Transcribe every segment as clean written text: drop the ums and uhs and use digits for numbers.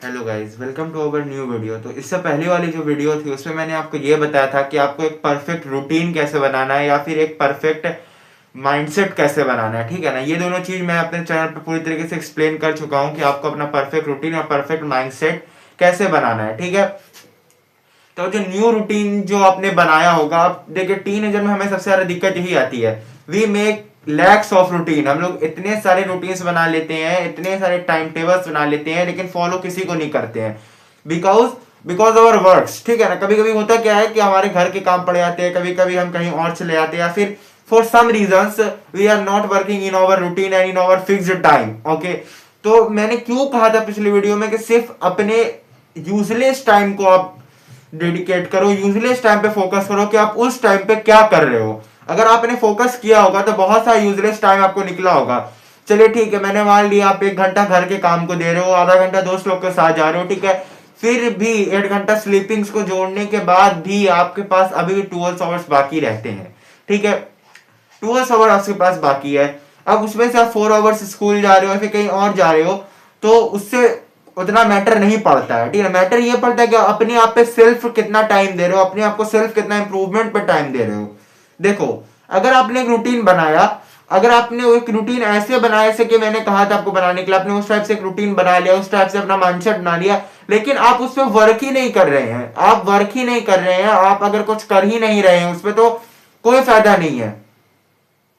Hello guys, welcome to our new video. तो इससे पहले वाली जो वीडियो थी उसमें मैंने आपको ये बताया था कि आपको एक परफेक्ट रूटीन कैसे बनाना है या फिर एक परफेक्ट माइंडसेट कैसे बनाना है। ठीक है ना, ये दोनों चीज मैं अपने चैनल पर पूरी तरीके से एक्सप्लेन कर चुका हूँ कि आपको अपना परफेक्ट रूटीन और परफेक्ट माइंडसेट कैसे बनाना है। ठीक है, तो जो न्यू रूटीन जो आपने बनाया होगा, आप देखिए टीनेजर में हमें सबसे ज्यादा दिक्कत यही आती है, we make lacks of routine. हम लोग इतने सारे रूटीन्स बना लेते हैं, इतने सारे टाइम टेबल्स बना लेते हैं, लेकिन फॉलो किसी को नहीं करते हैं। Because because our works. ठीक है ना, कभी कभी होता क्या है कि हमारे घर के काम पड़ जाते हैं, कभी कभी हम कहीं और चले जाते हैं, या फिर for some reasons we are not working in our routine and in our fixed time. Okay, तो मैंने क्यों कहा था पिछली वीडियो में कि सिर्फ अपने यूजलेस टाइम को आप डेडिकेट करो, यूजलेस टाइम पे फोकस करो कि आप उस टाइम पे क्या कर रहे हो। अगर आपने फोकस किया होगा तो बहुत सारा यूजलेस टाइम आपको निकला होगा। चलिए ठीक है, मैंने मान लिया आप 1 घंटा घर के काम को दे रहे हो, आधा घंटा दोस्त लोग के साथ जा रहे हो, ठीक है, फिर भी 8 घंटा स्लीपिंग्स को जोड़ने के बाद भी आपके पास अभी भी 12 आवर्स बाकी रहते हैं। ठीक है, 12 आवर आपके पास बाकी है। अब उसमें से आप 4 आवर्स स्कूल जा रहे हो या फिर कहीं और जा रहे हो, तो उससे उतना मैटर नहीं पड़ता है। ठीक है, मैटर ये पड़ता है कि अपने आप पे सेल्फ कितना टाइम दे रहे हो, अपने आप को सेल्फ कितना इंप्रूवमेंट पे टाइम दे रहे हो। देखो, अगर आपने एक रूटीन बनाया, अगर आपने एक रूटीन ऐसे बनाया जैसे कि मैंने कहा था आपको बनाने के लिए, आपने उस टाइप से एक रूटीन बना लिया, उस टाइप से अपना माइंडसेट बना लिया, लेकिन आप उस पर वर्क ही नहीं कर रहे हैं, आप वर्क ही नहीं कर रहे हैं, आप अगर कुछ कर ही नहीं रहे हैं उस पर, तो कोई फायदा नहीं है।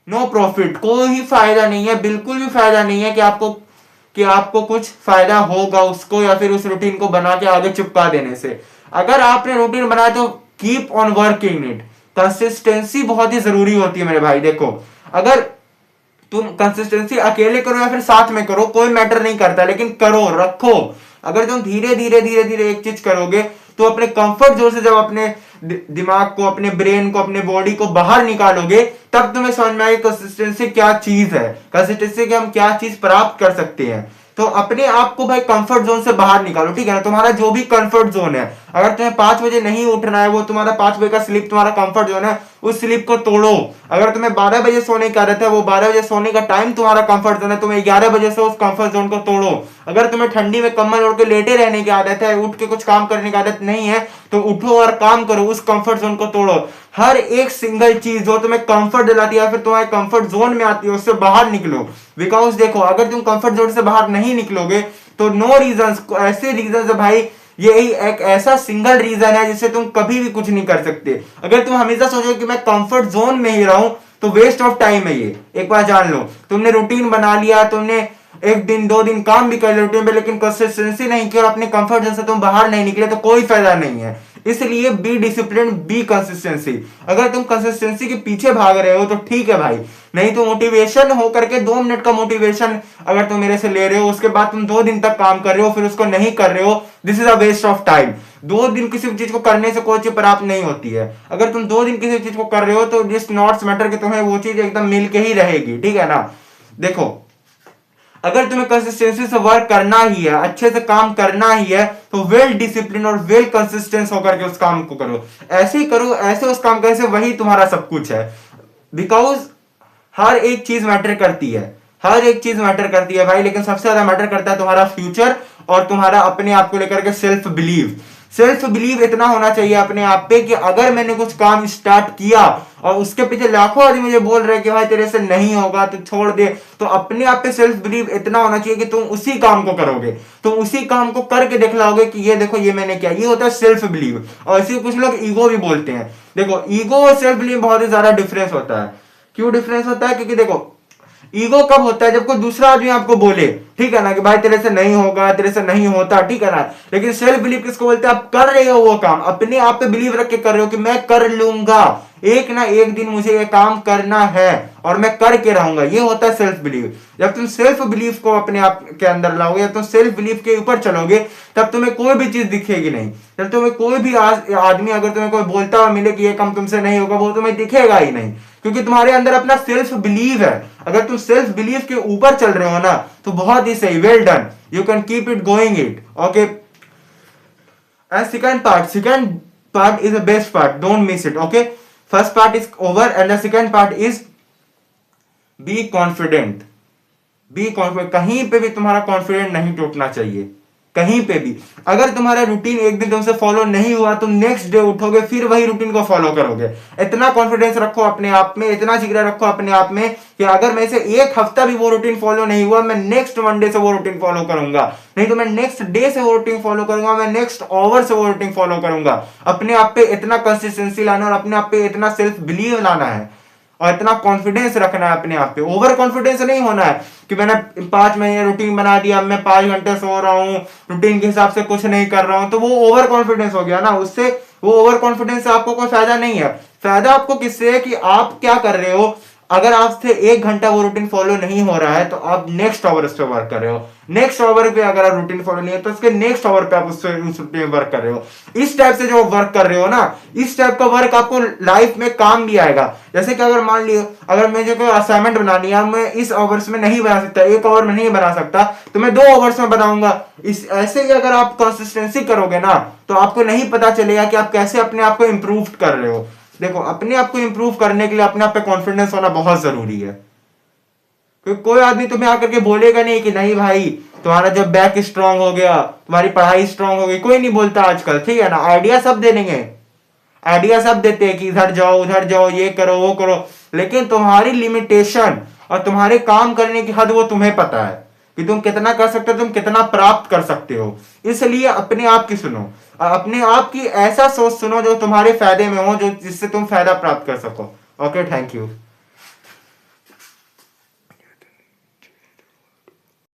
नो प्रॉफिट, कोई फायदा नहीं है, बिल्कुल भी फायदा नहीं है कि आपको कुछ फायदा होगा उसको या फिर उस रूटीन को बना के आगे चिपका देने से। अगर आपने रूटीन बनाया तो keep on working it. Consistency बहुत ही जरूरी होती है मेरे भाई। देखो, अगर तुम कंसिस्टेंसी अकेले करो या फिर साथ में करो, कोई मैटर नहीं करता, लेकिन करो, रखो। अगर तुम धीरे धीरे धीरे धीरे एक चीज करोगे तो अपने कंफर्ट जोन से जब अपने दिमाग को, अपने ब्रेन को, अपने बॉडी को बाहर निकालोगे, तब तुम्हें समझ में आएगी कंसिस्टेंसी क्या चीज है, कंसिस्टेंसी के हम क्या चीज प्राप्त कर सकते हैं। तो अपने आप को भाई कंफर्ट जोन से बाहर निकालो। ठीक है ना, तुम्हारा जो भी कंफर्ट जोन है, अगर तुम्हें 5 बजे नहीं उठना है, वो तुम्हारा 5 बजे का स्लीप तुम्हारा कंफर्ट जोन है, उस स्लीप को तोड़ो। अगर तुम्हें 12 बजे सोने का रहता है, वो 12 बजे सोने का टाइम तुम्हारा कंफर्ट जोन है, तुम्हें 11 बजे से उस कंफर्ट जोन को तोड़ो। अगर तुम्हें ठंडी में कम्बल ओढ़ के लेटे रहने की आदत है, उठ के कुछ काम करने की आदत नहीं है, तो उठो और काम करो, उस कंफर्ट जोन को तोड़ो। हर एक सिंगल चीज जो तुम्हें कंफर्ट दिलाती है, फिर तुम्हारे कंफर्ट जोन में आती है, उससे बाहर निकलो। बिकॉज देखो, अगर तुम कंफर्ट जोन से बाहर नहीं निकलोगे तो नो रीजन, ऐसे रीजन है भाई, यही एक ऐसा सिंगल रीजन है जिससे तुम कभी भी कुछ नहीं कर सकते। अगर तुम हमेशा सोचो कि मैं कंफर्ट जोन में ही रहूं, तो वेस्ट ऑफ टाइम है ये। एक बार जान लो, तुमने रूटीन बना लिया, तुमने 1 दिन 2 दिन काम भी कर लिया रूटीन पे, लेकिन कंसिस्टेंसी नहीं की और अपने कंफर्ट जोन से तुम बाहर नहीं निकले, तो कोई फायदा नहीं है। इसलिए बी डिसिप्लिन, बी कंसिस्टेंसी। अगर तुम कंसिस्टेंसी के पीछे भाग रहे हो तो ठीक है भाई, नहीं तो मोटिवेशन हो करके 2 मिनट का मोटिवेशन अगर तुम मेरे से ले रहे हो, उसके बाद तुम 2 दिन तक काम कर रहे हो, फिर उसको नहीं कर रहे हो, this is a waste of time. 2 दिन किसी चीज को करने से कोई चीज प्राप्त नहीं होती है। अगर तुम 2 दिन किसी चीज को कर रहे हो तो दिस नॉट मैटर कि तुम्हें वो चीज एकदम मिल के ही रहेगी। ठीक है ना, देखो, अगर तुम्हें कंसिस्टेंसी से वर्क करना ही है, अच्छे से काम करना ही है, तो वेल डिसिप्लिन और वेल कंसिस्टेंस होकर के उस काम को करो। ऐसे ही करो, ऐसे उस काम कैसे, वही तुम्हारा सब कुछ है। बिकॉज हर एक चीज मैटर करती है, हर एक चीज मैटर करती है भाई, लेकिन सबसे ज्यादा मैटर करता है तुम्हारा फ्यूचर और तुम्हारा अपने आप को लेकर के सेल्फ बिलीव। सेल्फ बिलीव इतना होना चाहिए अपने आप पे कि अगर मैंने कुछ काम स्टार्ट किया और उसके पीछे लाखों आदमी मुझे बोल रहे हैं कि भाई तेरे से नहीं होगा तो छोड़ दे, तो अपने आप पे सेल्फ बिलीव इतना होना चाहिए कि तुम उसी काम को करोगे, तुम उसी काम को करके दिखलाओगे कि ये देखो ये मैंने किया। ये होता है सेल्फ बिलीव, और इसी कुछ लोग ईगो भी बोलते हैं। देखो, ईगो और सेल्फ बिलीव बहुत ही ज्यादा डिफरेंस होता है। क्यों डिफरेंस होता है? क्योंकि देखो, ईगो कब होता है? जब कोई दूसरा आदमी आपको बोले, ठीक है ना, कि भाई तेरे से नहीं होगा, तेरे से नहीं होता, ठीक है ना। लेकिन सेल्फ बिलीव किसको बोलते हैं? आप कर रहे हो वो काम, अपने आप पे बिलीव रख के कर रहे हो कि मैं कर लूंगा, एक ना एक दिन मुझे ये काम करना है और मैं करके रहूंगा। ये होता है सेल्फ बिलीव। जब तुम सेल्फ बिलीव को अपने आप के अंदर लाओगे, जब तुम सेल्फ बिलीव के ऊपर चलोगे, तब तुम्हें कोई भी चीज दिखेगी नहीं। जब तुम्हें कोई भी आदमी अगर तुम्हें कोई बोलता हुआ मिले कि ये काम तुमसे नहीं होगा, वो तुम्हें दिखेगा ही नहीं, क्योंकि तुम्हारे अंदर अपना सेल्फ बिलीव है। अगर तुम सेल्फ बिलीव के ऊपर चल रहे हो ना, तो बहुत ही सही, well done, you can keep it going it. Okay, and second part is the best part, don't miss it. Okay, first part is over and the second part is be confident. Be confident, कहीं पे भी तुम्हारा confident नहीं टूटना चाहिए। कहीं पे भी अगर तुम्हारा रूटीन एक दिन तुमसे फॉलो नहीं हुआ, तुम नेक्स्ट डे उठोगे फिर वही रूटीन को फॉलो करोगे। इतना कॉन्फिडेंस रखो अपने आप में, इतना जिगरा रखो अपने आप में कि अगर मेरे से एक हफ्ता भी वो रूटीन फॉलो नहीं हुआ, मैं नेक्स्ट मंडे से वो रूटीन फॉलो करूंगा, नहीं तो मैं नेक्स्ट डे से वो रूटीन फॉलो करूंगा, मैं नेक्स्ट आवर से वो रूटीन फॉलो करूंगा। अपने आप पे इतना कंसिस्टेंसी लाना और अपने आप पे इतना सेल्फ बिलीव लाना है और इतना कॉन्फिडेंस रखना है अपने आप पे। ओवर कॉन्फिडेंस नहीं होना है कि मैंने 5 महीने रूटीन बना दिया, अब मैं 5 घंटे सो रहा हूँ, रूटीन के हिसाब से कुछ नहीं कर रहा हूँ, तो वो ओवर कॉन्फिडेंस हो गया ना। उससे वो ओवर कॉन्फिडेंस से आपको कोई फायदा नहीं है। फायदा आपको किससे है कि आप क्या कर रहे हो। अगर आपसे 1 घंटा वो रूटीन फॉलो नहीं हो रहा है तो आप नेक्स्ट आवर उस पर वर्क कर रहे हो, नेक्स्ट आवर पे अगर आप रूटीन फॉलो नहीं है तो उसके नेक्स्ट आवर पे आप उस रूटीन वर्क कर रहे हो। इस टाइप से जो वर्क कर रहे हो ना, इस टाइप का वर्क आपको लाइफ में काम भी आएगा। जैसे कि अगर मान लियो अगर मुझे कोई असाइनमेंट बनानी है, मैं इस आवर्स में नहीं बना सकता, 1 आवर में नहीं बना सकता, तो मैं 2 आवर्स में बनाऊंगा। इस ऐसे ही अगर आप कंसिस्टेंसी करोगे ना तो आपको नहीं पता चलेगा कि आप कैसे अपने आप को इंप्रूव कर रहे हो। देखो, अपने आप को इंप्रूव करने के लिए अपने आप पे कॉन्फिडेंस होना बहुत जरूरी है। क्योंकि कोई आदमी तुम्हें आकर के बोलेगा नहीं कि नहीं भाई तुम्हारा जब बैक स्ट्रांग हो गया, तुम्हारी पढ़ाई स्ट्रांग हो गई, कोई नहीं बोलता आजकल, ठीक है ना। आइडिया सब दे देंगे, आइडिया सब देते हैं कि इधर जाओ उधर जाओ, ये करो वो करो, लेकिन तुम्हारी लिमिटेशन और तुम्हारे काम करने की हद वो तुम्हें पता है कि तुम कितना कर सकते हो, तुम कितना प्राप्त कर सकते हो। इसलिए अपने आप की सुनो, अपने आप की ऐसा सोच सुनो जो तुम्हारे फायदे में हो, जो जिससे तुम फायदा प्राप्त कर सको। Okay, thank you.